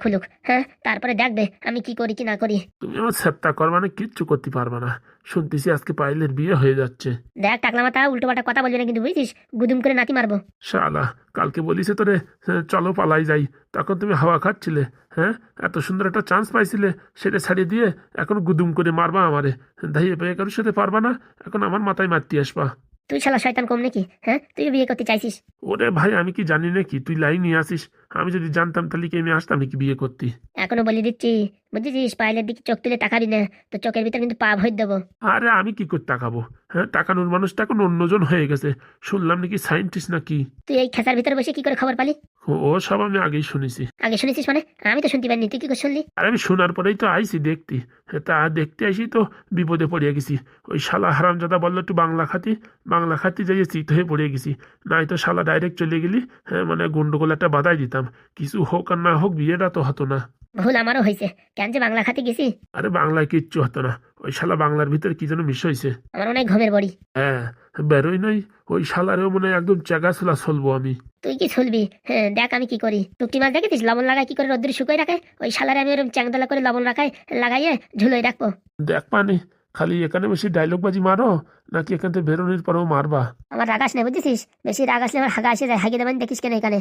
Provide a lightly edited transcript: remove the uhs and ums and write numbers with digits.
খুলুক, হ্যাঁ, তারপরে দেখবে আমি কি করি কি না করি। তুমি আমার সেপ্তা কর মানে কিচ্ছু করতে পারবে না। শুনতেছি আজকে পাইলের বিয়ে হয়ে যাচ্ছে। দেখ টাকলা মাথা, উল্টো পাল্টা কথা বলবি না কিন্তু, বুঝছিস? গুদুম করে নাতি মারবো। শালা, কালকে বলিছে তোরে চলো পালাই যাই, তখন তুমি হাওয়া খাচ্ছিলে। হ্যাঁ, এত সুন্দর একটা চান্স পাইছিলে, সেটা ছাড়িয়ে দিয়ে এখন গুদুম করে মারবা আমারে। দাইয়ে পেয়ে কারোর সাথে পারবা না, এখন আমার মাথায় মারতে আসবা। তুই শালা শয়তান কম নাকি? হ্যাঁ, তুই বিয়ে করতে চাইছিস? ওরে ভাই, আমি কি জানি নাকি তুই লাইন নিয়ে আসিস? আমি যদি জানতাম তাহলে কি আমি আসতাম নাকি বিয়ে করতে? এখনো বলে দিচ্ছি, বুঝেছিস? পায়েলের দিকে চোখ তুলে তাকাবি না, তো চোখের ভিতর কিন্তু পা ভরে দেবো। আরে আমি কি করে টাকাবো? হ্যাঁ, টাকানোর মানুষটা এখন অন্যজন হয়ে গেছে। শুনলাম নাকি সায়েন্টিস্ট নাকি। তুই এই খেসার ভিতরে বসে কি করে খবর পালি? ও সব আমি আগেই শুনেছি। আগে শুনেছিস মানে? আমি তো শুনতে পারিনি, তুই কি করে শুনলি? আর আমি শোনার পরেই তো আইছি দেখতে। হ্যাঁ, তা দেখতে আইসি তো বিপদে পড়ে গেছি। ওই শালা হারামজাদা বললো একটু বাংলা খাতি, বাংলা খাতি যাইয়ে চিত হয়ে পড়ে গেছি। নাই তো শালা ডাইরেক্ট চলে গেলি। হ্যাঁ, মানে গন্ডগোল একটা বাধাই দিতাম। কিছু হোক আর না হোক, বিয়েটা তো হতো না। ভুল আমারও হয়েছে, কেন যে বাংলা খাতে গেছি। আরে বাংলায় কিচ্ছু হতো না। ওই শালা বাংলার ভিতরে কি যেন মিশ হয়েছে। আমার অনেক ঘুমের বড়ি। হ্যাঁ, বেরোই নাই। ওই শালারেও মনে হয় একদম চেগাছলা চলবো আমি। তুই কি শুনবি? হ্যাঁ, দেখ আমি কি করি। টুকটি মাছ দেখেছিস লবণ লাগাই কি করে রোদ্দুরে শুকিয়ে রাখে? ওই শালারে আমি ওরকম চ্যাংদলা করে লবণ লাগাইয়ে ঝুলোয় রাখবো। দেখ পানি, খালি এখানে বেশি ডায়লগ বাজি মারো, নাকি এখান থেকে বেরোনোর পরেও মারবা? আমার রাগ আসলে বুঝেছিস? বেশি রাগ আসলে আমার হাগা এসে যায়, হাগিয়ে দেবেন দেখিস কেন এখানে।